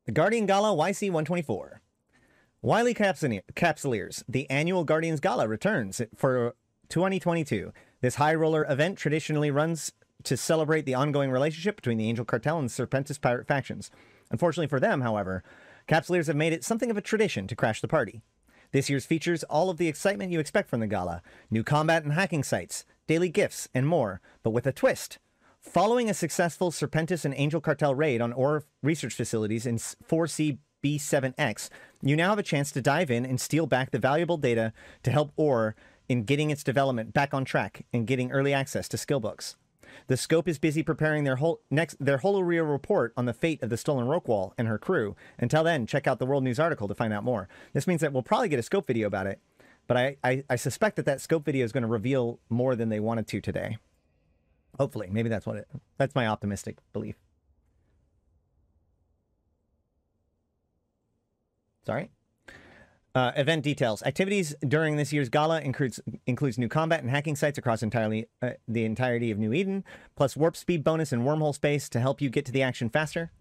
The Guardian Gala YC-124. Wily Capsuleers, the annual Guardians Gala returns for 2022. This high roller event traditionally runs to celebrate the ongoing relationship between the Angel Cartel and the Serpentis pirate factions. Unfortunately for them, however, Capsuleers have made it something of a tradition to crash the party. This year's features all of the excitement you expect from the Gala, new combat and hacking sites, daily gifts, and more, but with a twist. Following a successful Serpentis and Angel Cartel raid on ore research facilities in 4C B7X, you now have a chance to dive in and steal back the valuable data to help ore in getting its development back on track and getting early access to skill books. The Scope is busy preparing their Holoreal report on the fate of the Stolen Rockwall and her crew. Until then, check out the World News article to find out more. This means that we'll probably get a Scope video about it, but I suspect that Scope video is going to reveal more than they wanted to today. Hopefully, maybe that's my optimistic belief. Sorry. Event details. Activities during this year's Gala includes new combat and hacking sites across the entirety of New Eden, plus warp speed bonus and wormhole space to help you get to the action faster.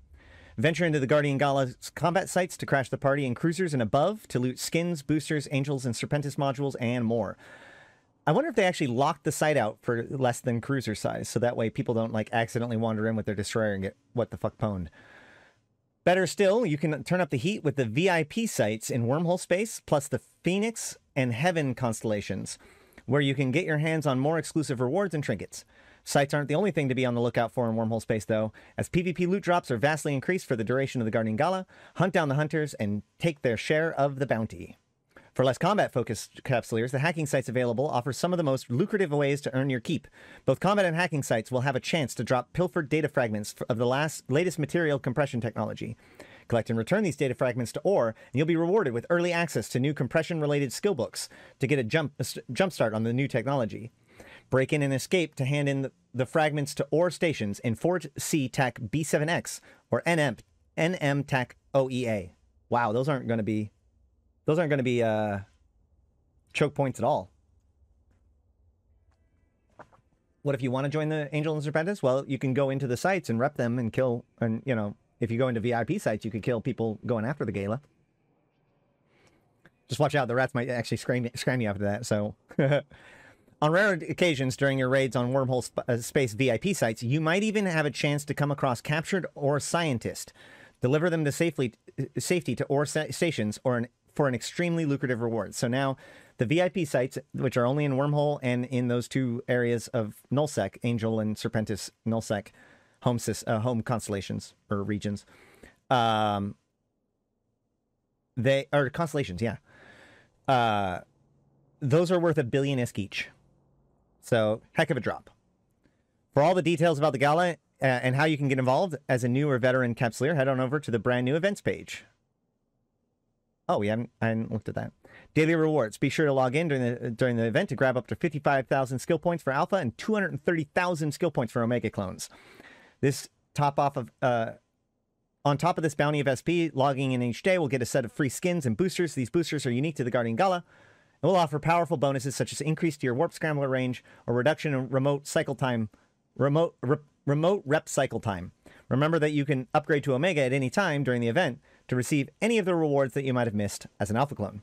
Venture into the Guardian Gala's combat sites to crash the party in cruisers and above to loot skins, boosters, angels, and Serpentis modules, and more. I wonder if they actually locked the site out for less than cruiser size, so that way people don't like accidentally wander in with their destroyer and get what the fuck pwned. Better still, you can turn up the heat with the VIP sites in Wormhole Space, plus the Phoenix and Heaven constellations, where you can get your hands on more exclusive rewards and trinkets. Sites aren't the only thing to be on the lookout for in Wormhole Space, though, as PvP loot drops are vastly increased for the duration of the Guardian Gala. Hunt down the hunters and take their share of the bounty. For less combat-focused Capsuleers, the hacking sites available offer some of the most lucrative ways to earn your keep. Both combat and hacking sites will have a chance to drop pilfered data fragments of the latest material compression technology. Collect and return these data fragments to ore, and you'll be rewarded with early access to new compression-related skill books to get a jumpstart on the new technology. Break in and escape to hand in the fragments to ore stations in 4C TAC B7X or NM TAC OEA. Wow, those aren't going to be choke points at all. What if you want to join the Angel and Serpentis? Well, you can go into the sites and rep them and kill, and you know, if you go into VIP sites, you could kill people going after the Gala. Just watch out, the rats might actually scram you after that, so... On rare occasions during your raids on Wormhole Space VIP sites, you might even have a chance to come across captured ore scientist. Deliver them to safety to ore stations or for an extremely lucrative reward. So now, the VIP sites, which are only in Wormhole and in those two areas of Nullsec, Angel and Serpentis Nullsec home constellations or regions, they are constellations, yeah. Those are worth $1 billion ISK each. So, heck of a drop. For all the details about the Gala and how you can get involved as a new or veteran Capsuleer, head on over to the brand new events page. Oh, I hadn't looked at that. Daily rewards. Be sure to log in during the event to grab up to 55,000 skill points for Alpha and 230,000 skill points for Omega clones. This on top of this bounty of SP, logging in each day will get a set of free skins and boosters. These boosters are unique to the Guardian Gala. It will offer powerful bonuses such as increase to your warp scrambler range or reduction in remote rep cycle time. Remember that you can upgrade to Omega at any time during the event to receive any of the rewards that you might have missed as an Alpha clone.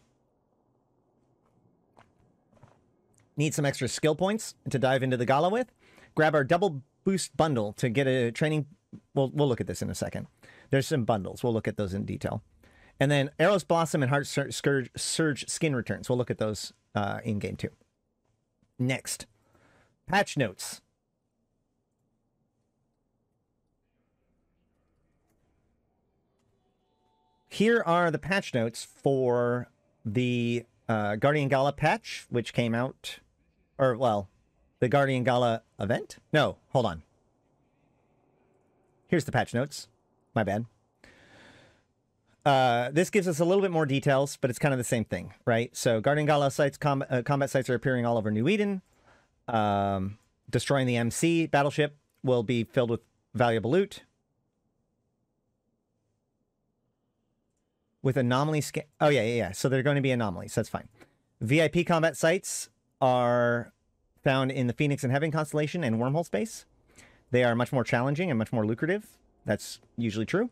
Need some extra skill points to dive into the Gala with? Grab our double boost bundle to get a training... We'll look at this in a second. There's some bundles. We'll look at those in detail. And then Eros Blossom and Heart Surge skin returns. We'll look at those in-game too. Next. Patch notes. Here are the patch notes for the Guardian Gala patch, which came out... Or, well, the Guardian Gala event? No, hold on. Here's the patch notes. My bad. This gives us a little bit more details, but it's kind of the same thing, right? So Guardian Gala sites, combat sites are appearing all over New Eden. Destroying the MC battleship will be filled with valuable loot. With anomaly scan... Oh, yeah. So they're going to be anomalies. That's fine. VIP combat sites are found in the Phoenix and Heaven constellation and Wormhole Space. They are much more challenging and much more lucrative. That's usually true.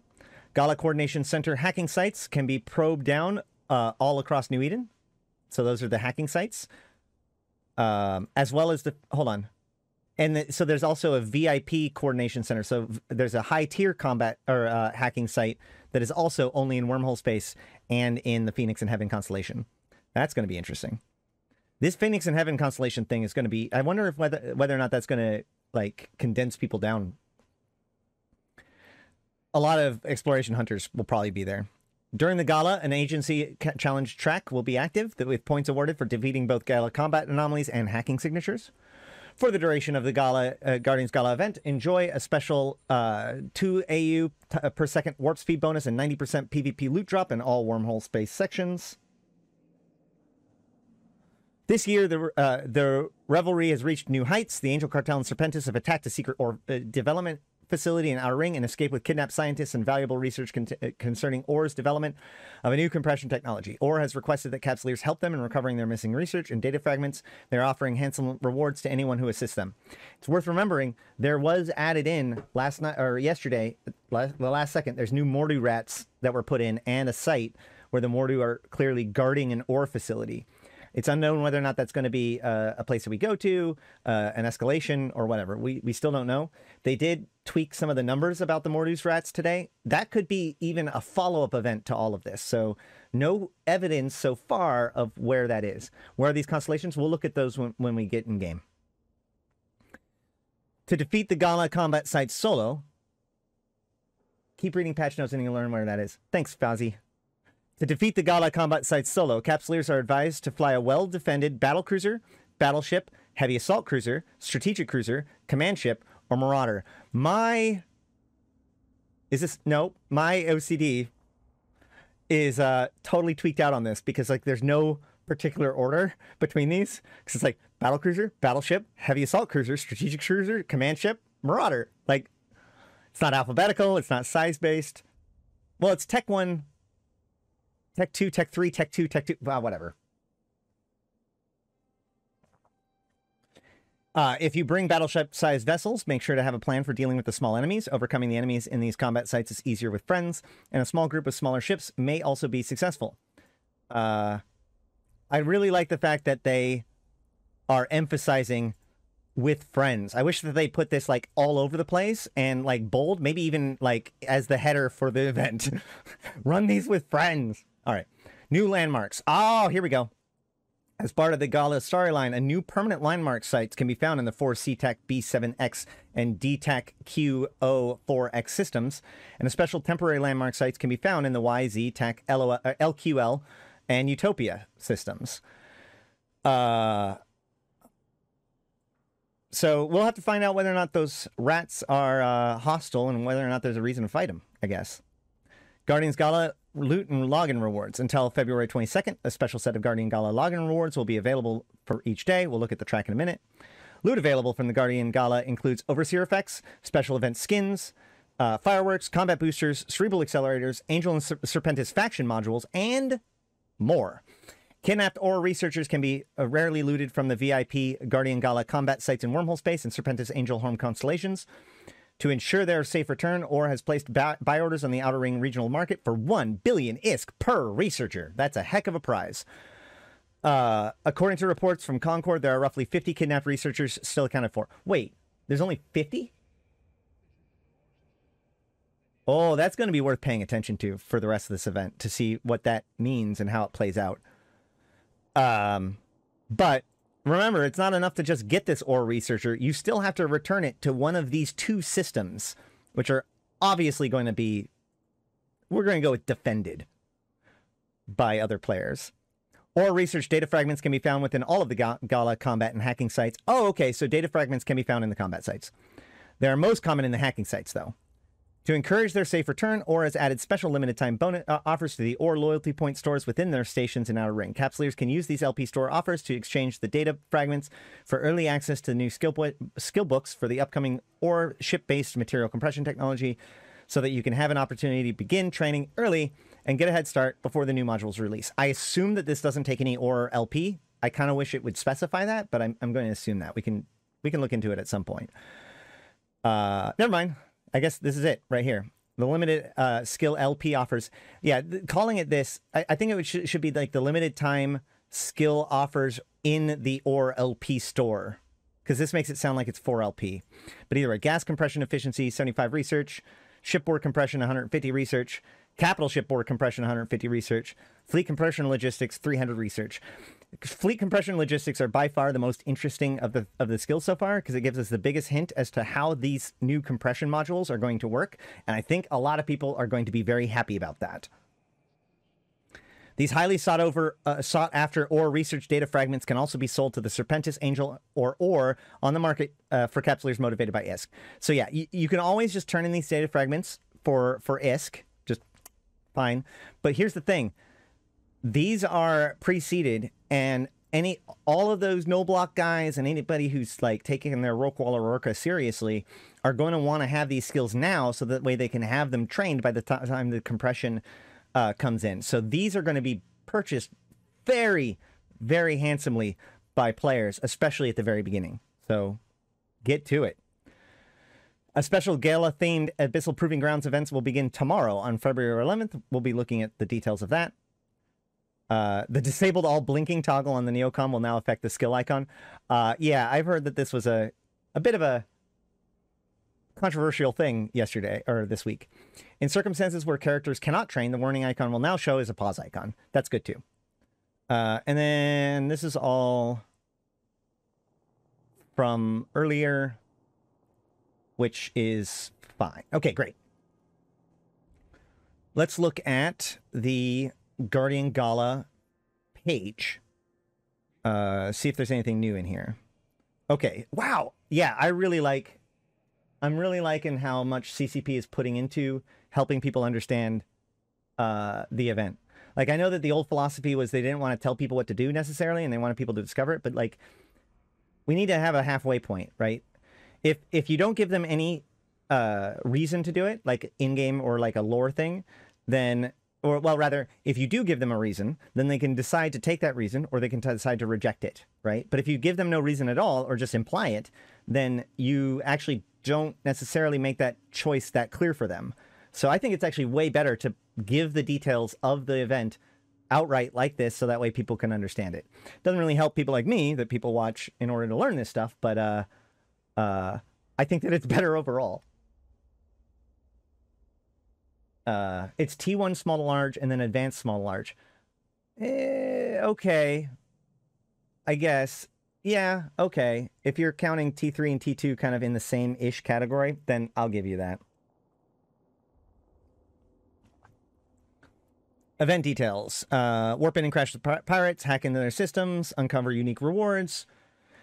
Gala Coordination Center hacking sites can be probed down all across New Eden. So those are the hacking sites. As well as the... Hold on. And so there's also a VIP coordination center. So there's a high-tier combat or hacking site that is also only in wormhole space and in the Phoenix and Heaven constellation. That's going to be interesting. This Phoenix and Heaven constellation thing is going to be... I wonder if whether or not that's going to like condense people down. A lot of exploration hunters will probably be there. During the Gala, an agency challenge track will be active with points awarded for defeating both Gala combat anomalies and hacking signatures. For the duration of the Gala Guardians Gala event, enjoy a special 2 AU per second warp speed bonus and 90% PvP loot drop in all wormhole space sections. This year, the Revelry has reached new heights. The Angel Cartel and Serpentis have attacked a secret development facility in Outer Ring and escaped with kidnapped scientists and valuable research concerning OR's development of a new compression technology. OR has requested that Capsuleers help them in recovering their missing research and data fragments. They're offering handsome rewards to anyone who assists them. It's worth remembering there was added in last night or yesterday, the last second. There's new Mordu rats that were put in and a site where the Mordu are clearly guarding an OR facility. It's unknown whether or not that's going to be a place that we go to, an escalation, or whatever. We still don't know. They did tweak some of the numbers about the Mordu's rats today. That could be even a follow-up event to all of this. So no evidence so far of where that is. Where are these constellations? We'll look at those when we get in game. To defeat the Gala combat site solo, keep reading patch notes and you'll learn where that is. Thanks, Fauzi. To defeat the Gala combat site solo, Capsuleers are advised to fly a well-defended battlecruiser, battleship, heavy assault cruiser, strategic cruiser, command ship, or marauder. My OCD is totally tweaked out on this because like there's no particular order between these. Because it's like battlecruiser, battleship, heavy assault cruiser, strategic cruiser, command ship, marauder. Like it's not alphabetical, it's not size-based. Well, it's Tech 1... Tech 2, Tech 3, Tech 2, Tech 2, well, whatever. If you bring battleship-sized vessels, make sure to have a plan for dealing with the small enemies. Overcoming the enemies in these combat sites is easier with friends, and a small group of smaller ships may also be successful. I really like the fact that they are emphasizing with friends. I wish that they put this like all over the place and like bold, maybe even like as the header for the event. Run these with friends. All right. New landmarks. Oh, here we go. As part of the Gala storyline, a new permanent landmark sites can be found in the 4 CTAC B7X and DTAC QO4X systems, and a special temporary landmark sites can be found in the YZ, TAC, LQL, and Utopia systems. So we'll have to find out whether or not those rats are hostile and whether or not there's a reason to fight them, I guess. Guardians Gala loot and login rewards. Until February 22nd, a special set of Guardian Gala login rewards will be available for each day. We'll look at the track in a minute. Loot available from the Guardian Gala includes Overseer effects, special event skins, fireworks, combat boosters, cerebral accelerators, Angel and Serpentis faction modules, and more. Kidnapped OR researchers can be rarely looted from the VIP Guardian Gala combat sites in Wormhole Space and Serpentis Angel Home constellations. To ensure their safe return, OR has placed buy orders on the Outer Ring regional market for 1 billion ISK per researcher. That's a heck of a prize. According to reports from Concord, there are roughly 50 kidnapped researchers still accounted for. Wait, there's only 50? Oh, that's going to be worth paying attention to for the rest of this event to see what that means and how it plays out. But remember, it's not enough to just get this OR researcher. You still have to return it to one of these 2 systems, which are obviously going to be... We're going to go with defended by other players. OR research data fragments can be found within all of the Gala combat and hacking sites. Oh, okay, so data fragments can be found in the combat sites. They are most common in the hacking sites, though. To encourage their safe return, OR has added special limited time bonus offers to the OR loyalty point stores within their stations in Outer Ring. Capsuleers can use these LP store offers to exchange the data fragments for early access to the new skill books for the upcoming OR ship-based material compression technology, so that you can have an opportunity to begin training early and get a head start before the new modules release. I assume that this doesn't take any OR LP. I kind of wish it would specify that, but I'm going to assume that. We can look into it at some point. Never mind. I guess this is it right here. The limited skill LP offers. Yeah, calling it this, I think it should be like the limited time skill offers in the OR LP store, because this makes it sound like it's for LP. But either way, gas compression efficiency, 75 research, shipboard compression, 150 research, capital shipboard compression, 150 research, fleet compression logistics, 300 research. Fleet compression logistics are by far the most interesting of the skills so far, because it gives us the biggest hint as to how these new compression modules are going to work, and I think a lot of people are going to be very happy about that. These highly sought after ore research data fragments can also be sold to the Serpentis, Angel, or ore on the market for capsulers motivated by ISK. So yeah, you can always just turn in these data fragments for ISK, just fine. But here's the thing. These are pre-seeded, and all of those no block guys and anybody who's like taking their Rorqual or Orca seriously are going to want to have these skills now, so that way they can have them trained by the time the compression comes in. So these are going to be purchased very, very handsomely by players, especially at the very beginning. So get to it. A special Gala-themed Abyssal Proving Grounds events will begin tomorrow on February 11th. We'll be looking at the details of that. The disabled all blinking toggle on the Neocom will now affect the skill icon. Yeah, I've heard that this was a bit of a controversial thing yesterday, or this week. In circumstances where characters cannot train, the warning icon will now show as a pause icon. That's good too. And then this is all from earlier, which is fine. Okay, great. Let's look at the Guardian Gala page. See if there's anything new in here. Okay, wow. Yeah, I'm really liking how much CCP is putting into helping people understand the event. Like, I know that the old philosophy was they didn't want to tell people what to do necessarily, and they wanted people to discover it, but like, we need to have a halfway point, right? If you don't give them any reason to do it, like in-game or like a lore thing, then, or well, rather, if you do give them a reason, then they can decide to take that reason, or they can decide to reject it, right? But if you give them no reason at all, or just imply it, then you actually don't necessarily make that choice that clear for them. So I think it's actually way better to give the details of the event outright like this, so that way people can understand it. Doesn't really help people like me that people watch in order to learn this stuff, but I think that it's better overall. It's T1 small to large and then advanced small to large. Okay. I guess. Yeah, okay. If you're counting T3 and T2 kind of in the same-ish category, then I'll give you that. Event details. Warp in and crash the pirates, hack into their systems, uncover unique rewards,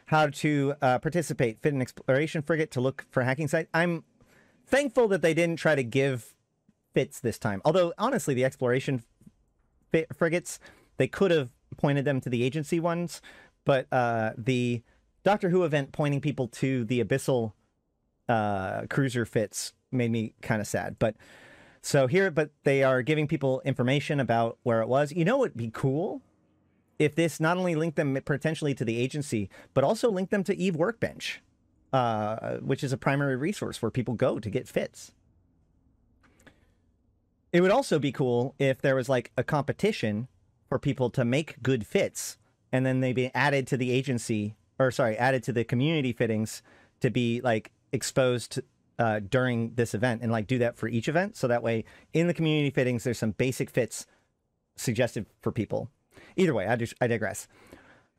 how to participate, fit an exploration frigate to look for hacking site. I'm thankful that they didn't try to give fits this time. Although, honestly, the exploration frigates, they could have pointed them to the agency ones, but the Doctor Who event pointing people to the Abyssal cruiser fits made me kind of sad. But so here, but they are giving people information about where it was. You know what would be cool? If this not only linked them potentially to the agency, but also linked them to Eve Workbench, which is a primary resource where people go to get fits. It would also be cool if there was like a competition for people to make good fits, and then they be added to the agency, or sorry, added to the community fittings to be like exposed during this event, and like do that for each event. So that way in the community fittings, there's some basic fits suggested for people. Either way, I digress.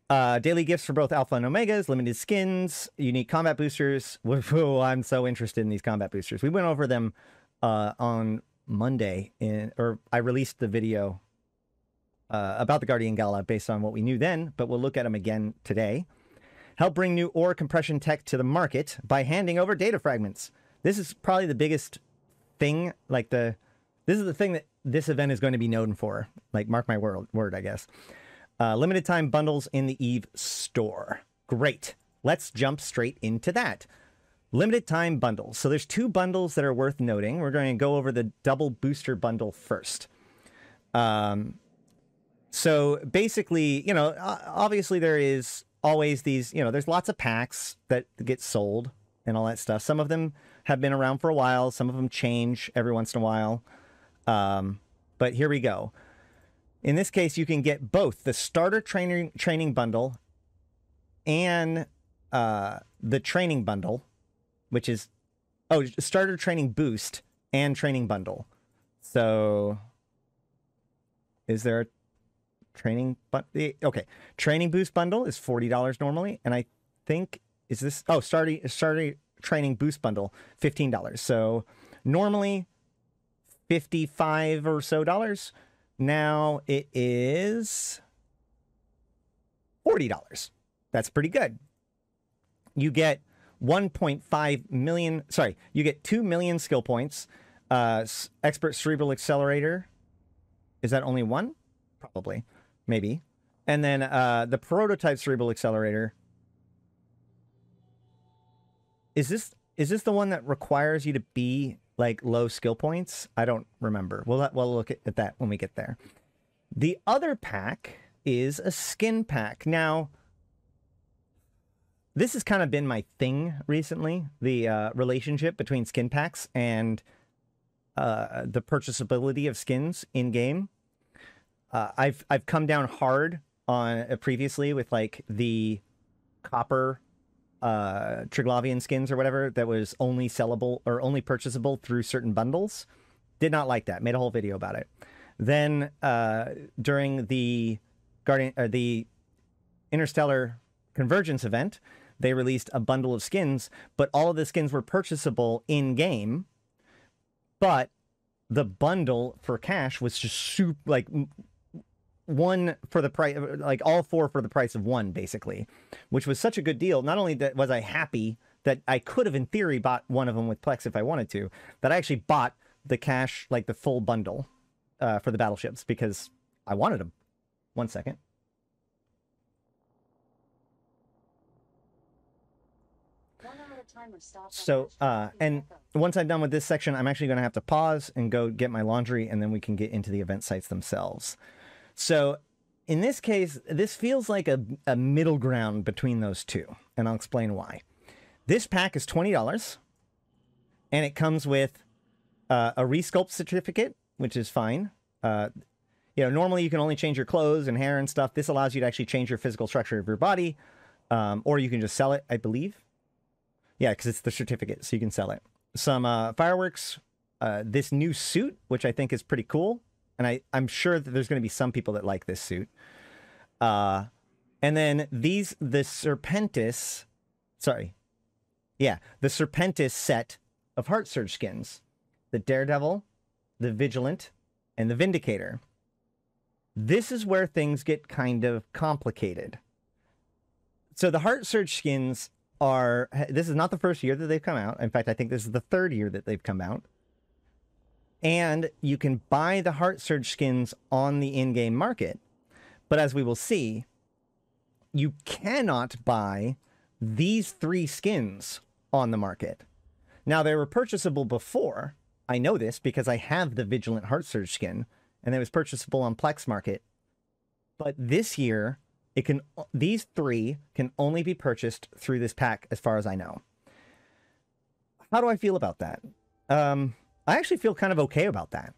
Daily gifts for both Alpha and Omegas, limited skins, unique combat boosters. Whoa, I'm so interested in these combat boosters. We went over them on Monday, or I released the video about the Guardian Gala based on what we knew then, but we'll look at them again today. Help bring new ore compression tech to the market by handing over data fragments. This is probably the biggest thing, like this is the thing that this event is going to be known for. Like, mark my word, I guess. Limited time bundles in the Eve store. Great. Let's jump straight into that. Limited time bundles. So there's two bundles that are worth noting. We're going to go over the double booster bundle first. So basically, you know, obviously there is always these, you know, there's lots of packs that get sold and all that stuff. Some of them have been around for a while. Some of them change every once in a while. But here we go. In this case, you can get both the starter training bundle and the training bundle, which is, starter training boost and training bundle. So is there a training, but okay, training boost bundle is $40 normally, and I think is this starter training boost bundle $15. So normally $55 or so dollars. Now it is $40. That's pretty good. You get 1.5 million, sorry, you get 2 million skill points. Expert Cerebral Accelerator. Is that only one? Probably. Maybe. And then the Prototype Cerebral Accelerator. Is this the one that requires you to be like low skill points? I don't remember. We'll look at that when we get there. The other pack is a skin pack. Now, this has kind of been my thing recently, the relationship between skin packs and the purchasability of skins in game. I've come down hard on previously with like the copper Triglavian skins or whatever that was only sellable or only purchasable through certain bundles. Did not like that. Made a whole video about it. Then during the Interstellar Convergence event, they released a bundle of skins, but all of the skins were purchasable in game. But the bundle for cash was just super, like one for the price, like all four for the price of one, basically, which was such a good deal. Not only that was I happy that I could have in theory bought one of them with Plex if I wanted to, that I actually bought the cash, like the full bundle for the battleships because I wanted them. 1 second. So, and once I'm done with this section, I'm actually going to have to pause and go get my laundry, and then we can get into the event sites themselves. So, in this case, this feels like a middle ground between those two, and I'll explain why. This pack is $20, and it comes with a resculpt certificate, which is fine. Normally you can only change your clothes and hair and stuff. This allows you to actually change your physical structure of your body, or you can just sell it, I believe. Yeah, because it's the certificate, so you can sell it. Some fireworks, this new suit, which I think is pretty cool. And I'm sure that there's going to be some people that like this suit. And then the Serpentis set of Heart Surge skins. The Daredevil, the Vigilant, and the Vindicator. This is where things get kind of complicated. So the Heart Surge skins this is not the first year that they've come out. In fact, I think this is the third year that they've come out. And you can buy the Heart Surge skins on the in-game market. But as we will see, you cannot buy these 3 skins on the market. Now, they were purchasable before. I know this because I have the Vigilant Heart Surge skin, and it was purchasable on Plex Market. But this year, these 3 can only be purchased through this pack, as far as I know. How do I feel about that? I actually feel kind of okay about that.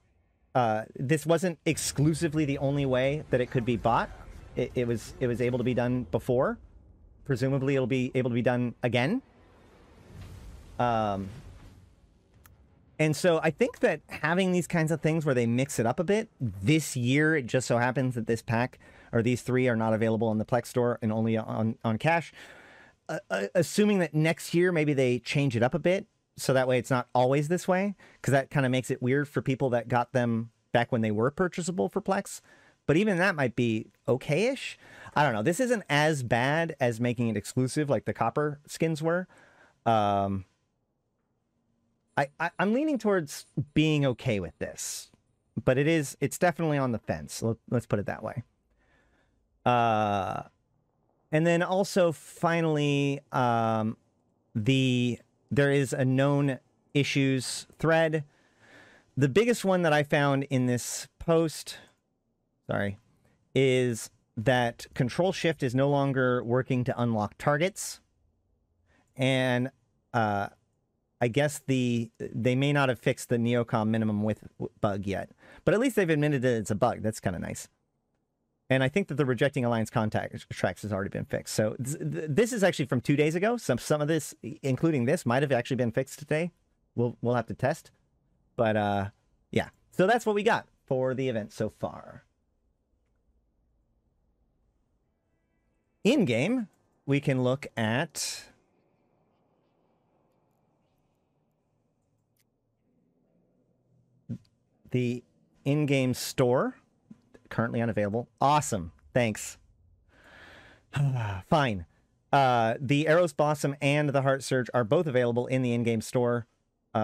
This wasn't exclusively the only way that it could be bought. It was able to be done before. Presumably, it'll be able to be done again. And so I think that having these kinds of things where they mix it up a bit, this year it just so happens that this pack or these 3 are not available on the Plex store and only on cash. Assuming that next year maybe they change it up a bit, so that way it's not always this way, because that kind of makes it weird for people that got them back when they were purchasable for Plex. But even that might be okay-ish. I don't know. This isn't as bad as making it exclusive like the copper skins were. I'm leaning towards being okay with this, but it's definitely on the fence. Let's put it that way. And then also finally, there is a known issues thread. The biggest one that I found in this post, is that Control Shift is no longer working to unlock targets. And I guess they may not have fixed the Neocom minimum width bug yet, but at least they've admitted that it's a bug. That's kind of nice. And I think that the rejecting alliance contracts has already been fixed. So this is actually from 2 days ago. Some of this, including this, might have actually been fixed today. We'll have to test. But yeah, so that's what we got for the event so far. In game, we can look at the in-game store, currently unavailable. Awesome. Thanks. Fine. The Eros Blossom and the Heart Surge are both available in the in-game store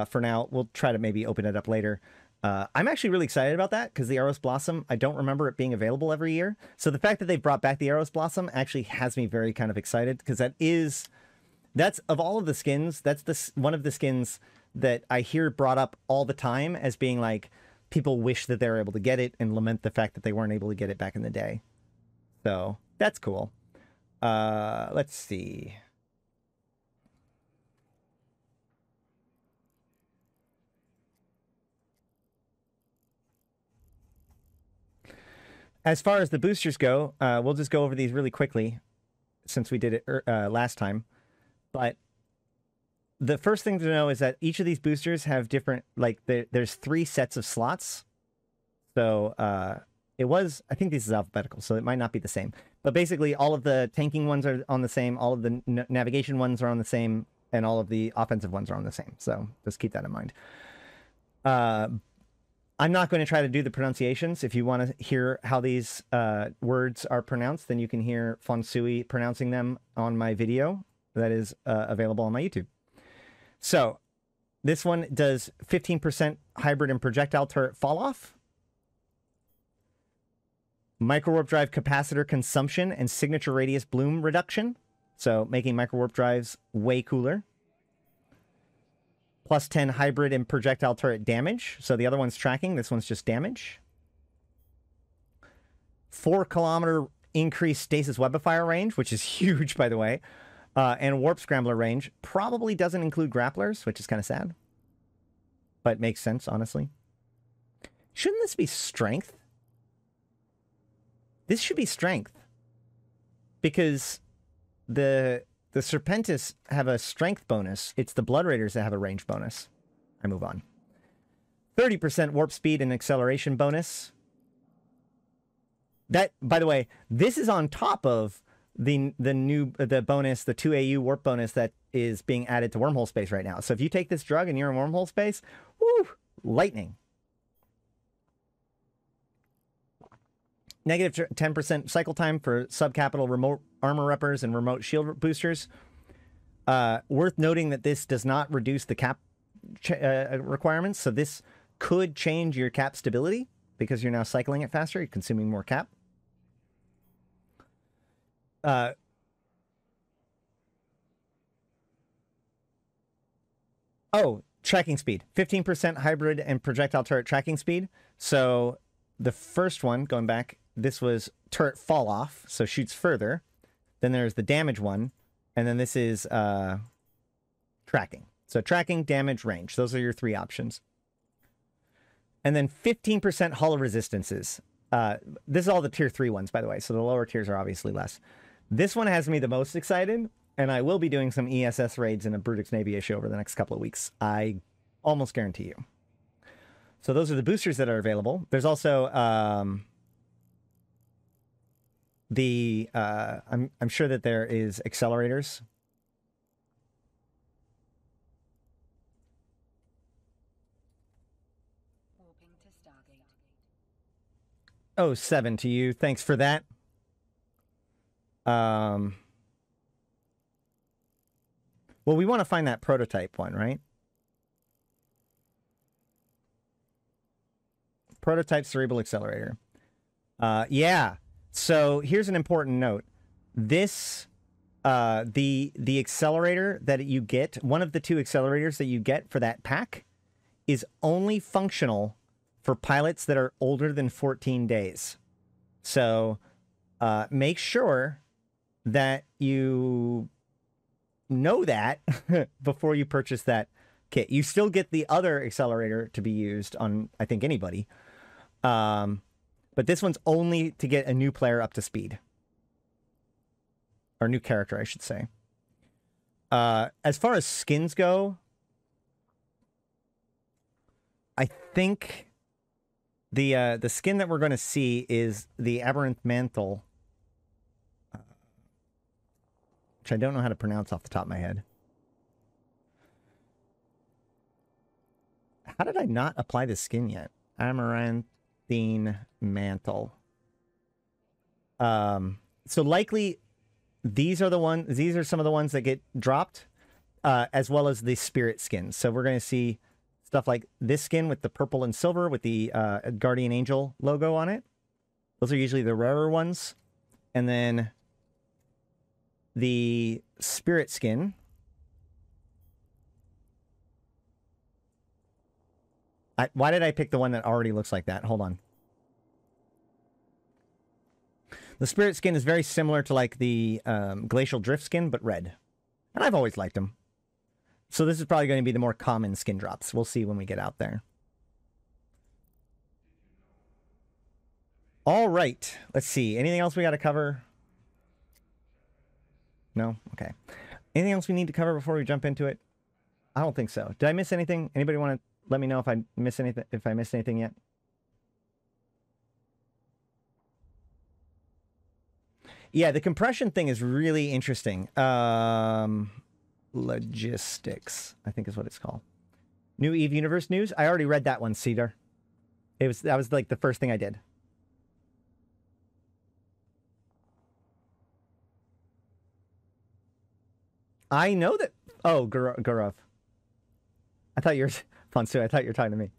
for now. We'll try to maybe open it up later. I'm actually really excited about that because the Eros Blossom, I don't remember it being available every year. So the fact that they've brought back the Eros Blossom actually has me very kind of excited because that's of all of the skins, that's one of the skins that I hear brought up all the time as being like, people wish that they were able to get it and lament the fact that they weren't able to get it back in the day. So that's cool. Let's see. As far as the boosters go, we'll just go over these really quickly since we did it last time. But the first thing to know is that each of these boosters have different, like, there's 3 sets of slots. So I think this is alphabetical, so it might not be the same. But basically, all of the tanking ones are on the same, all of the navigation ones are on the same, and all of the offensive ones are on the same. So just keep that in mind. I'm not going to try to do the pronunciations. If you want to hear how these words are pronounced, then you can hear Fonsui pronouncing them on my video that is available on my YouTube. So this one does 15% hybrid and projectile turret fall off, micro warp drive capacitor consumption and signature radius bloom reduction. So making micro warp drives way cooler. Plus 10 hybrid and projectile turret damage. So the other one's tracking. This one's just damage. 4 kilometer increased stasis webifier range, which is huge, by the way. And warp scrambler range. Probably doesn't include grapplers, which is kind of sad. But makes sense, honestly. Shouldn't this be strength? This should be strength. Because the Serpentis have a strength bonus. It's the Blood Raiders that have a range bonus. I move on. 30% warp speed and acceleration bonus. That, by the way, this is on top of the bonus, the 2 AU warp bonus that is being added to wormhole space right now. So if you take this drug and you're in wormhole space, woo, lightning. Negative 10% cycle time for subcapital remote armor reppers and remote shield boosters. Worth noting that this does not reduce the cap requirements. So this could change your cap stability because you're now cycling it faster. You're consuming more cap. Tracking speed. 15% hybrid and projectile turret tracking speed. So the first one, going back, this was turret fall off, so shoots further. Then there's the damage one, and then this is tracking. So tracking, damage, range. Those are your 3 options. And then 15% hull resistances. This is all the tier 3 ones, by the way, so the lower tiers are obviously less. This one has me the most excited, and I will be doing some ESS raids in a Brutix Navy issue over the next couple of weeks. I almost guarantee you. So those are the boosters that are available. There's also I'm sure that there is accelerators. Oh, 7 to you. Thanks for that. Well, we want to find that prototype one, right? Prototype cerebral accelerator. Yeah. So here's an important note. This, the accelerator that you get, one of the 2 accelerators that you get for that pack is only functional for pilots that are older than 14 days. So make sure that you know that before you purchase that kit. You still get the other accelerator to be used on, I think, anybody. But this one's only to get a new player up to speed. Or new character, I should say. As far as skins go, I think the skin that we're going to see is the Aberrant Mantle, which I don't know how to pronounce off the top of my head. How did I not apply the skin yet? Amaranthine Mantle. So likely these are some of the ones that get dropped, as well as the spirit skins. So we're going to see stuff like this skin with the purple and silver with the Guardian Angel logo on it. Those are usually the rarer ones. And then the spirit skin. Why did I pick the one that already looks like that? Hold on. The spirit skin is very similar to like the Glacial Drift skin, but red. And I've always liked them. So this is probably going to be the more common skin drops. We'll see when we get out there. All right. Let's see. Anything else we got to cover? No? Okay. Anything else we need to cover before we jump into it? I don't think so. Did I miss anything? Anybody want to let me know if I missed anything yet? Yeah, the compression thing is really interesting. Logistics, I think is what it's called. New Eve Universe news. I already read that one, Cedar. That was like the first thing I did. I know that. Oh, Gurov. I thought you were Fonsu. I thought you were talking to me.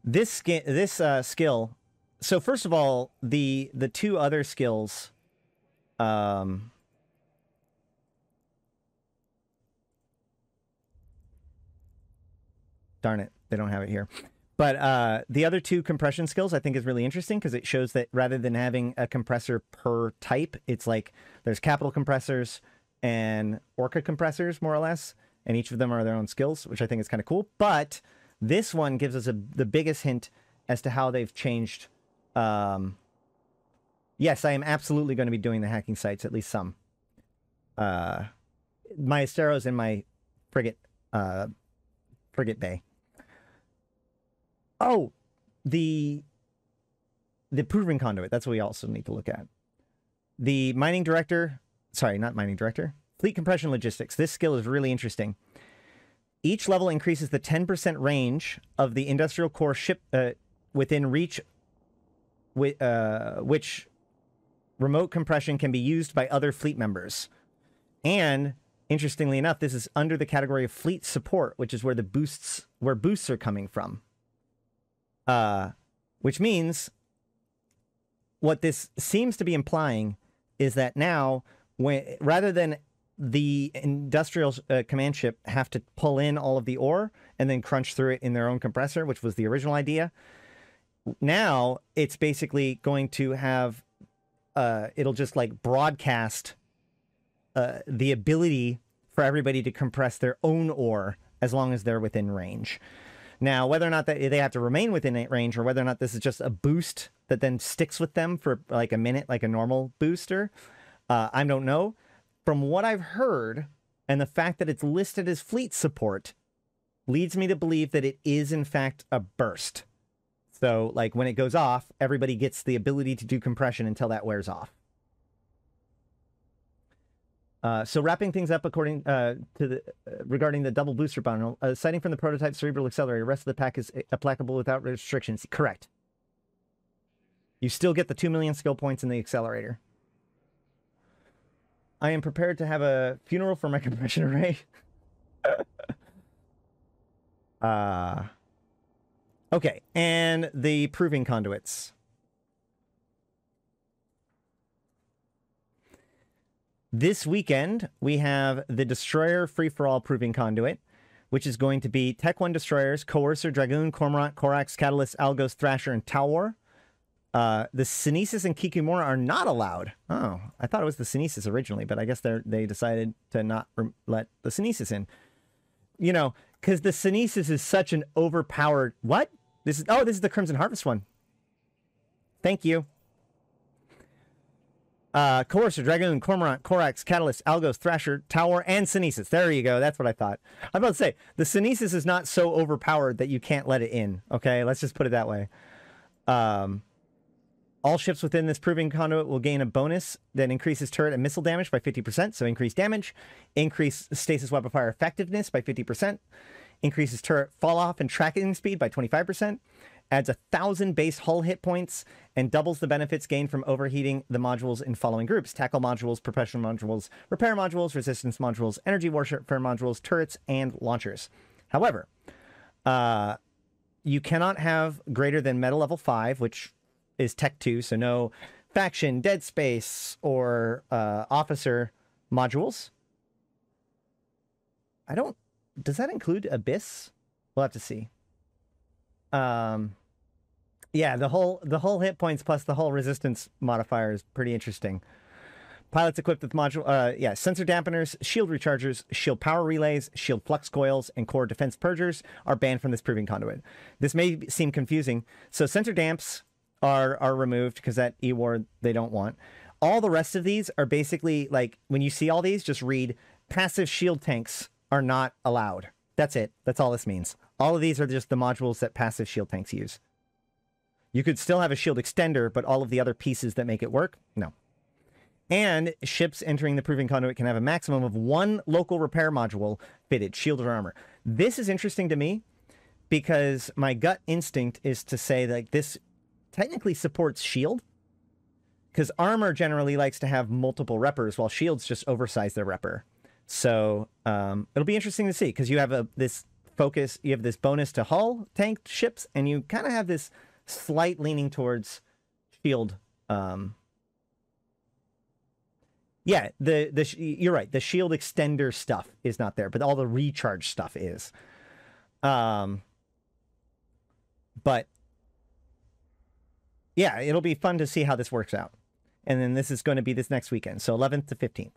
This skill. So first of all, the two other skills. Darn it, they don't have it here. But the other two compression skills I think is really interesting because it shows that rather than having a compressor per type, it's like there's capital compressors and orca compressors, more or less. And each of them are their own skills, which I think is kind of cool. But this one gives us the biggest hint as to how they've changed. Yes, I am absolutely going to be doing the hacking sites, at least some. My Asteros in my frigate bay. Oh, the proving conduit. That's what we also need to look at. The mining director. Sorry, not mining director. Fleet compression logistics. This skill is really interesting. Each level increases the 10% range of the industrial core ship within reach, which remote compression can be used by other fleet members. And interestingly enough, this is under the category of fleet support, which is where boosts are coming from. Which means what this seems to be implying is that now, rather than the industrial command ship have to pull in all of the ore and then crunch through it in their own compressor, which was the original idea, now it's basically going to have, it'll just like broadcast the ability for everybody to compress their own ore as long as they're within range. Now, whether or not they have to remain within range or whether or not this is just a boost that then sticks with them for like a minute, like a normal booster, I don't know. From what I've heard, and the fact that it's listed as fleet support leads me to believe that it is, in fact, a burst. So, like, when it goes off, everybody gets the ability to do compression until that wears off. So wrapping things up according regarding the double booster bundle, citing from the prototype cerebral accelerator, rest of the pack is applicable without restrictions. Correct. You still get the 2 million skill points in the accelerator. I am prepared to have a funeral for my compression array. Okay, and the proving conduits. This weekend, we have the Destroyer Free-for-All Proving Conduit, which is going to be Tech 1 Destroyers, Coercer, Dragoon, Cormorant, Corax, Catalyst, Algos, Thrasher, and Talwar. The Synesis and Kikumura are not allowed. Oh, I thought it was the Synesis originally, but I guess they decided to not let the Synesis in. You know, because the Synesis is such an overpowered... What? This is the Crimson Harvest one. Thank you. Coercer, Dragoon, Cormorant, Corax, Catalyst, Algos, Thrasher, Tower, and Synesis. There you go. That's what I thought. I'm about to say, the Synesis is not so overpowered that you can't let it in. Okay, let's just put it that way. All ships within this proving conduit will gain a bonus that increases turret and missile damage by 50%, so increased damage. Increase stasis weapon fire effectiveness by 50%. Increases turret fall-off and tracking speed by 25%. Adds 1,000 base hull hit points and doubles the benefits gained from overheating the modules in following groups: tackle modules, propulsion modules, repair modules, resistance modules, energy warfare modules, turrets, and launchers. However, you cannot have greater than meta level 5, which is Tech 2, so no faction, dead space, or officer modules. Does that include Abyss? We'll have to see. Yeah, the whole hit points plus the whole resistance modifier is pretty interesting. Pilots equipped with sensor dampeners, shield rechargers, shield power relays, shield flux coils, and core defense purgers are banned from this proving conduit. This may seem confusing. So sensor damps are removed because that E-War they don't want. All the rest of these are basically like, when you see all these, just read passive shield tanks are not allowed. That's it. That's all this means. All of these are just the modules that passive shield tanks use. You could still have a shield extender, but all of the other pieces that make it work, no. And ships entering the proving conduit can have a maximum of 1 local repair module fitted, shield or armor. This is interesting to me because my gut instinct is to say that this technically supports shield, because armor generally likes to have multiple reppers while shields just oversize their repper. So it'll be interesting to see, because you have this focus, you have this bonus to hull tank ships, and you kind of have this slight leaning towards shield. Yeah, you're right. The shield extender stuff is not there, but all the recharge stuff is. But yeah, it'll be fun to see how this works out. And then this is going to be this next weekend, so 11th to 15th.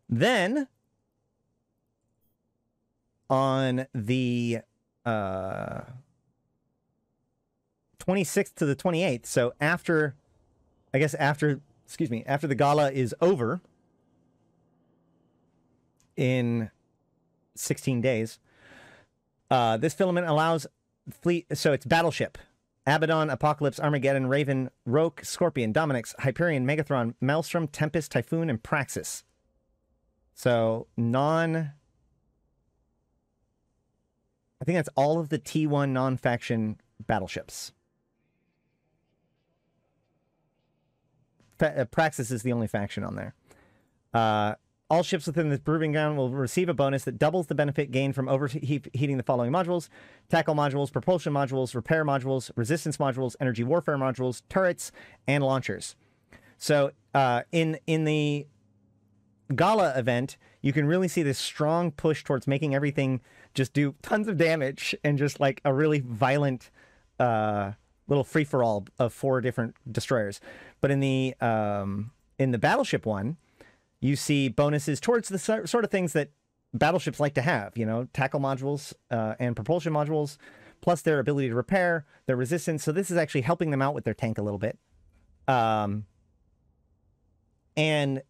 Then on the 26th to the 28th, so after the gala is over in 16 days, this filament allows fleet, so it's battleship, Abaddon, Apocalypse, Armageddon, Raven, Roke, Scorpion, Dominix, Hyperion, Megatron, Maelstrom, Tempest, Typhoon, and Praxis. So I think that's all of the T1 non-faction battleships. Praxis is the only faction on there. All ships within the proving ground will receive a bonus that doubles the benefit gained from overheating the following modules: tackle modules, propulsion modules, repair modules, resistance modules, energy warfare modules, turrets, and launchers. So in the Gala event, you can really see this strong push towards making everything just do tons of damage and just like a really violent little free-for-all of 4 different destroyers. But in the battleship one, you see bonuses towards the sort of things that battleships like to have, you know, tackle modules and propulsion modules, plus their ability to repair, their resistance. So this is actually helping them out with their tank a little bit. And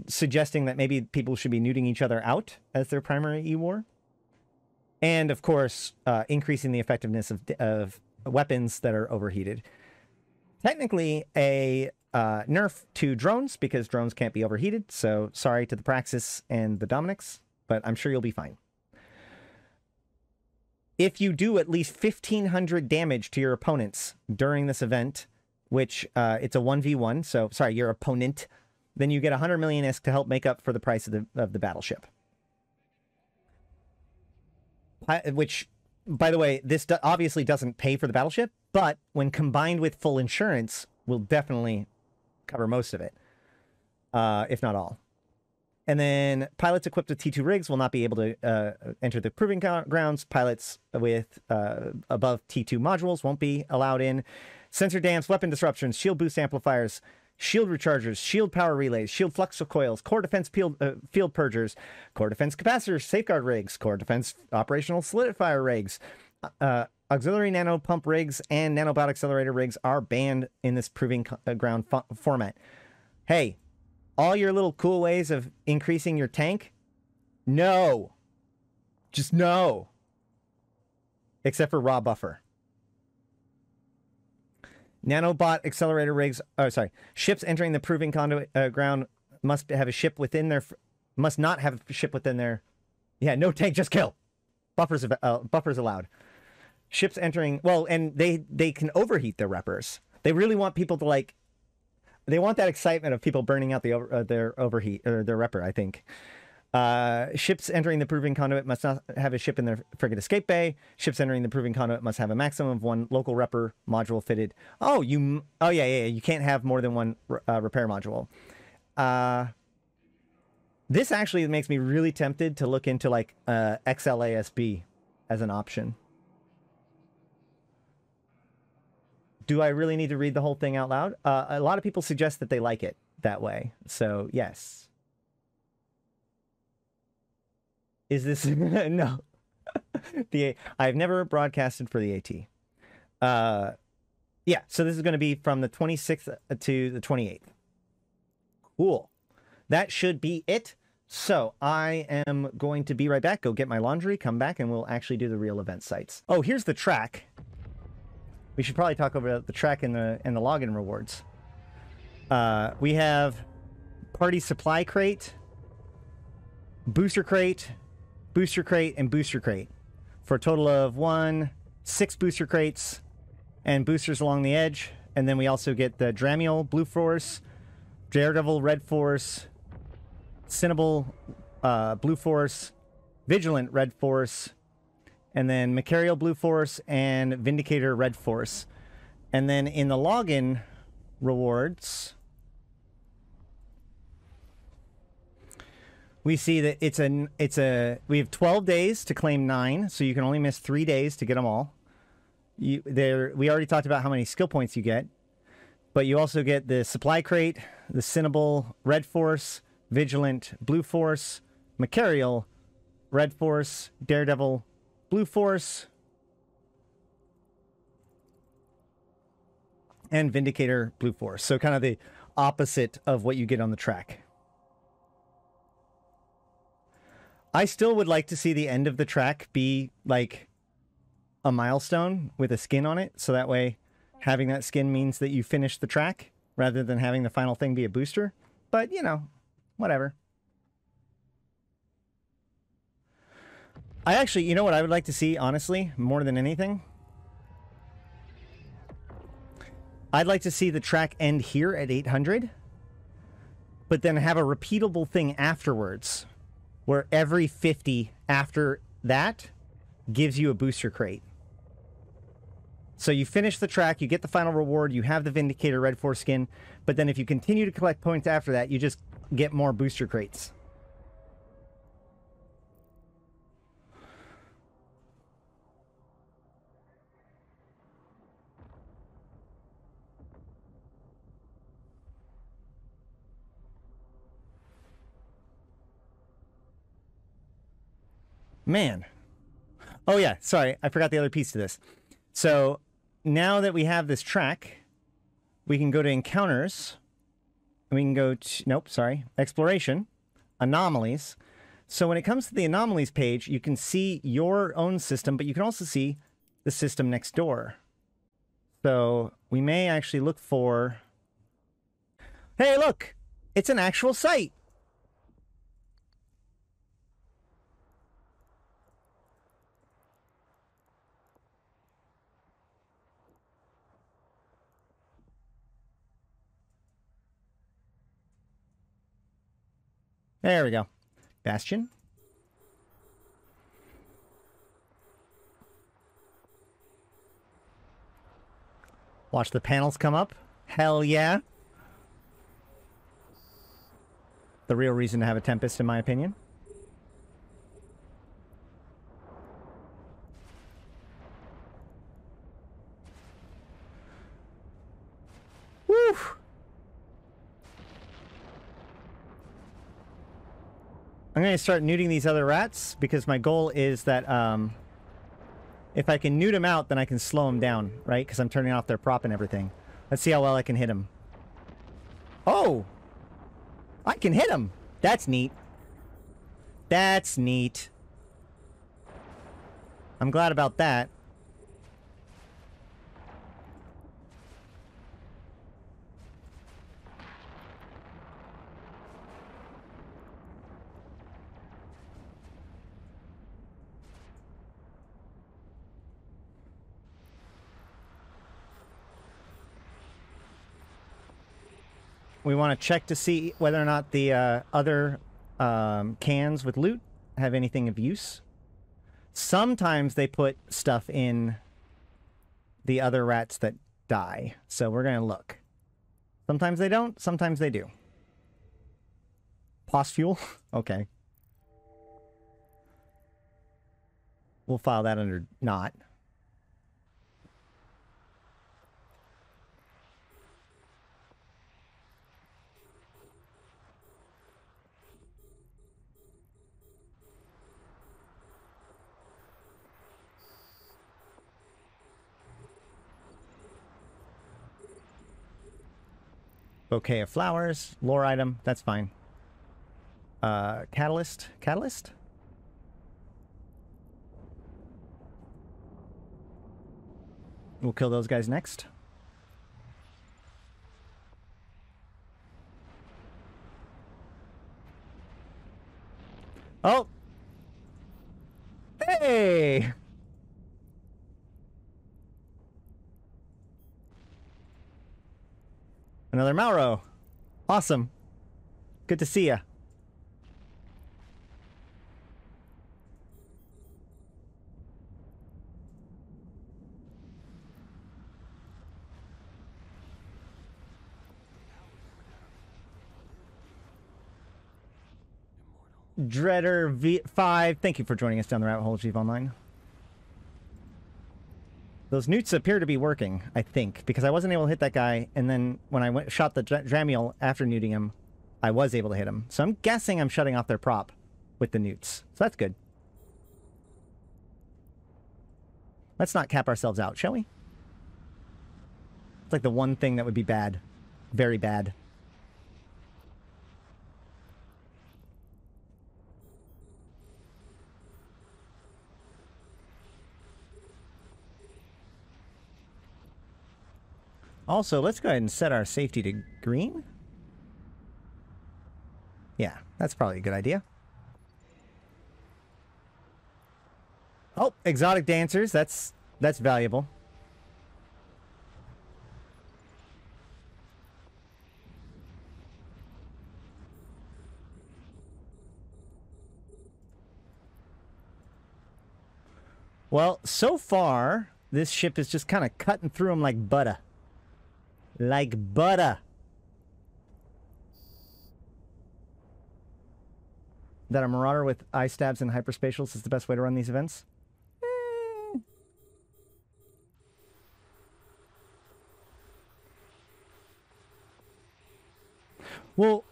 suggesting that maybe people should be neuting each other out as their primary E-War. And, of course, increasing the effectiveness of weapons that are overheated. Technically, a nerf to drones, because drones can't be overheated. So, sorry to the Praxis and the Dominix, but I'm sure you'll be fine. If you do at least 1,500 damage to your opponents during this event, which it's a 1v1, so, sorry, your opponent, then you get 100 million ISK to help make up for the price of the battleship. Which, by the way, this obviously doesn't pay for the battleship, but when combined with full insurance, will definitely cover most of it, if not all. And then pilots equipped with T2 rigs will not be able to enter the proving grounds. Pilots with above T2 modules won't be allowed in. Sensor dams, weapon disruptions, shield boost amplifiers, shield rechargers, shield power relays, shield flux coils, core defense field purgers, core defense capacitors, safeguard rigs, core defense operational solidifier rigs, auxiliary nano pump rigs, and nanobot accelerator rigs are banned in this proving ground format. Hey, all your little cool ways of increasing your tank, no. Just no. Except for raw buffer. Nanobot accelerator rigs, ships entering the proving conduit ground must have a ship within their, must not have a ship within their, yeah, no tank, just kill. Buffers allowed. Ships entering, well, and they can overheat their reppers. They really want people to like, they want that excitement of people burning out their overheat, or their repper, I think. Ships entering the proving conduit must not have a ship in their frigate escape bay. Ships entering the proving conduit must have a maximum of one local repper module fitted. Oh, yeah. You can't have more than one repair module. This actually makes me really tempted to look into like XLASB as an option. Do I really need to read the whole thing out loud? A lot of people suggest that they like it that way. So, yes. Is this... no. I've never broadcasted for the AT. Yeah, so this is going to be from the 26th to the 28th. Cool. That should be it. So, I am going to be right back, go get my laundry, come back, and we'll actually do the real event sites. Oh, here's the track. We should probably talk over the track and the login rewards. We have party supply crate, booster crate, and booster crate. For a total of 6 booster crates and boosters along the edge. And then we also get the Dramiel Blue Force, Daredevil Red Force, Cinnable Blue Force, Vigilant Red Force, and then Macarial Blue Force and Vindicator Red Force. And then in the login rewards, we see that we have 12 days to claim 9, so you can only miss 3 days to get them all. We already talked about how many skill points you get, but you also get the supply crate, the Cinnable Red Force, Vigilant Blue Force, Macarial Red Force, Daredevil Blue Force, and Vindicator Blue Force. So kind of the opposite of what you get on the track. I still would like to see the end of the track be like a milestone with a skin on it. So that way having that skin means that you finish the track rather than having the final thing be a booster. But, you know, whatever. I actually, you know what I would like to see, honestly, more than anything? I'd like to see the track end here at 800, but then have a repeatable thing afterwards, where every 50 after that gives you a booster crate. So you finish the track, you get the final reward, you have the Vindicator Red Force skin, but then if you continue to collect points after that, you just get more booster crates. Man. Oh yeah, sorry, I forgot the other piece to this. So now that we have this track, we can go to encounters, and we can go to, exploration, anomalies. So when it comes to the anomalies page, you can see your own system, but you can also see the system next door. So we may actually look for, hey look, it's an actual site. There we go. Bastion. Watch the panels come up. Hell yeah. the real reason to have a Tempest, in my opinion. Woo! I'm going to start neuting these other rats, because my goal is that if I can neut them out, then I can slow them down, right? Because I'm turning off their prop and everything. Let's see how well I can hit them. Oh! I can hit them! That's neat. That's neat. I'm glad about that. We want to check to see whether or not the other cans with loot have anything of use. Sometimes they put stuff in the other rats that die. So we're going to look. Sometimes they don't. Sometimes they do. Pos fuel? Okay. We'll file that under not. Bouquet of flowers, lore item, that's fine. Catalyst? Catalyst? We'll kill those guys next. Oh! Hey! Another Mauro. Awesome. Good to see ya. Dreader V5, thank you for joining us down the rabbit hole, Chief Online. Those newts appear to be working, I think, because I wasn't able to hit that guy, and then when I shot the Dramiel after neuting him, I was able to hit him. So I'm guessing I'm shutting off their prop with the newts. So that's good. Let's not cap ourselves out, shall we? It's like the one thing that would be bad. Very bad. Also, let's go ahead and set our safety to green. Yeah, that's probably a good idea. Oh, exotic dancers. That's valuable. Well, so far, this ship is just kind of cutting through them like butter. Like butter. That a Marauder with eye stabs and hyperspatials is the best way to run these events? Well,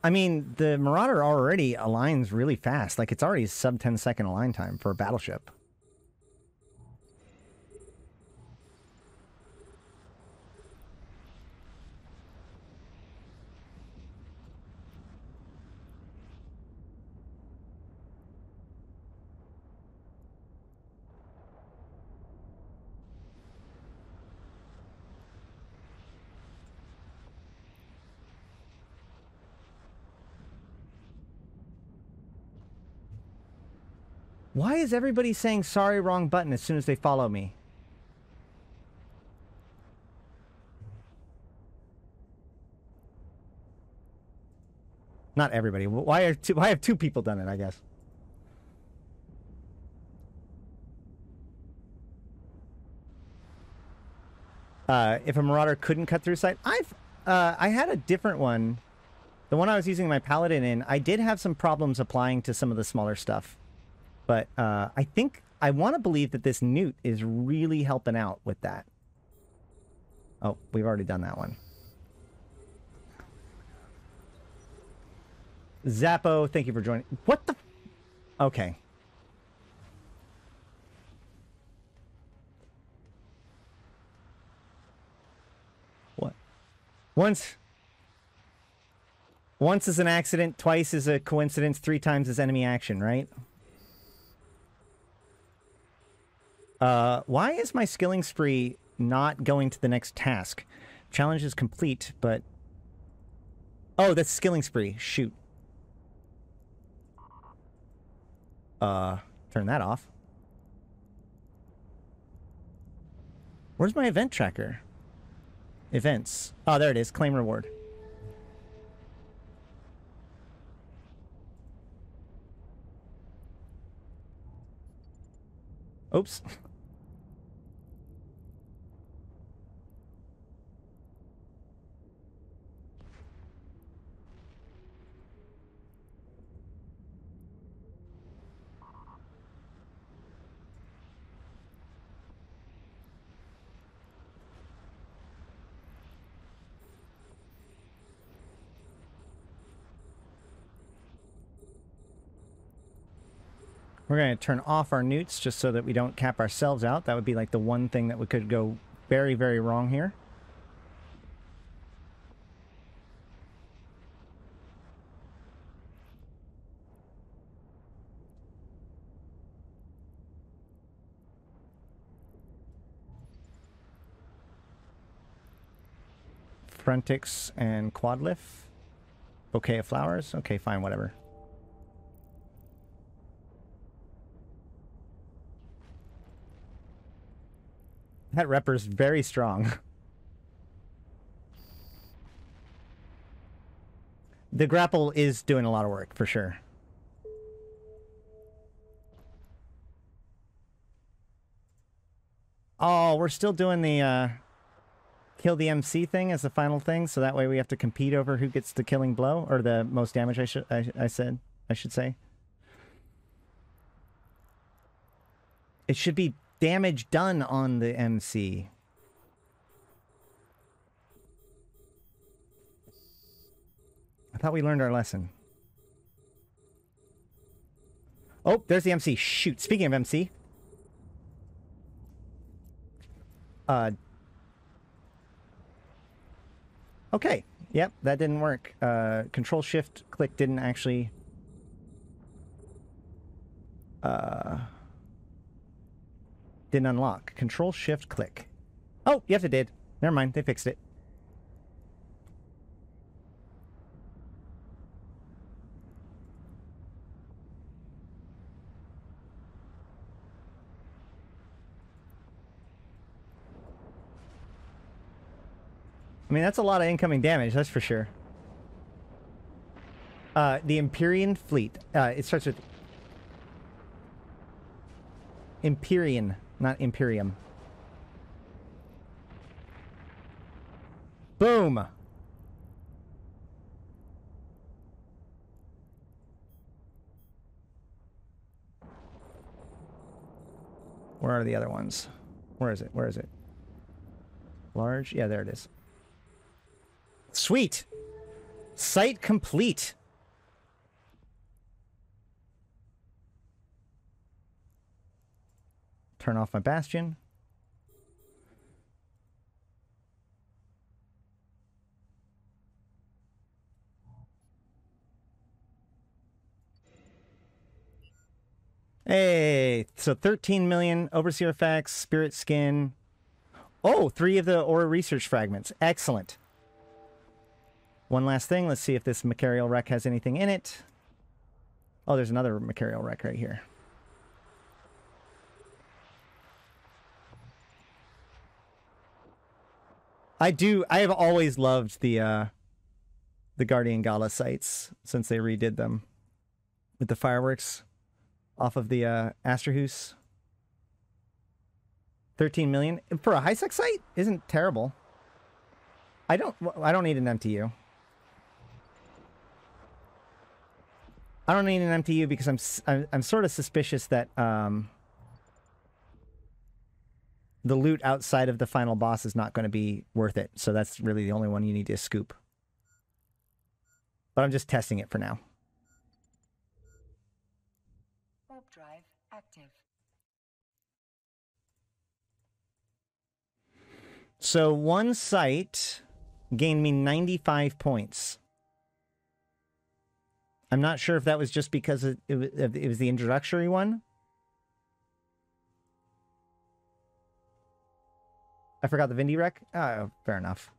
I mean, the Marauder already aligns really fast. Like, it's already a sub 10-second align time for a battleship. Why is everybody saying sorry, wrong button as soon as they follow me? Not everybody. Why have two people done it, I guess? If a Marauder couldn't cut through sight, I had a different one The one I was using my paladin in, I did have some problems applying to some of the smaller stuff. But I think, I want to believe that this newt is really helping out with that. Oh, we've already done that one. Zappo, thank you for joining. What the? Okay. What? Once is an accident, twice is a coincidence, 3 times is enemy action, right? Why is my skilling spree not going to the next task? Challenge is complete, but... Oh, that's skilling spree. Shoot. Turn that off. Where's my event tracker? Events. Oh, there it is. Claim reward. Oops. We're going to turn off our newts just so that we don't cap ourselves out. That would be like the one thing that could go very, very wrong here. Frontix and Quadlift. Bouquet of flowers. Okay, fine, whatever. That repper's very strong. The grapple is doing a lot of work, for sure. Oh, we're still doing the, kill the MC thing as the final thing, so that way we have to compete over who gets the killing blow, or the most damage, I should say. It should be damage done on the MC. I thought we learned our lesson. Oh, there's the MC. Shoot. Speaking of MC. Okay. Yep, that didn't work. Control-Shift-Click didn't actually... didn't unlock. Control-Shift-Click. Oh, yes, it did. Never mind. They fixed it. I mean, that's a lot of incoming damage, that's for sure. The Empyrean Fleet. It starts with... Empyrean, not Imperium. Boom! Where are the other ones? Where is it? Where is it? Large? Yeah, there it is. Sweet! Site complete! Turn off my Bastion. Hey! So 13 million, Overseer effects, Spirit Skin. Oh, 3 of the Aura Research Fragments. Excellent. One last thing. Let's see if this Macarial Wreck has anything in it. Oh, there's another Macarial Wreck right here. I have always loved the Guardian Gala sites since they redid them. With the fireworks off of the Asterhus. 13 million. For a high-sec site? Isn't terrible. I don't need an MTU. I don't need an MTU because I'm sort of suspicious that the loot outside of the final boss is not going to be worth it. So that's really the only one you need to scoop. But I'm just testing it for now. Warp drive active. So one site gained me 95 points. I'm not sure if that was just because it was the introductory one. I forgot the Vindy rec? Oh, fair enough.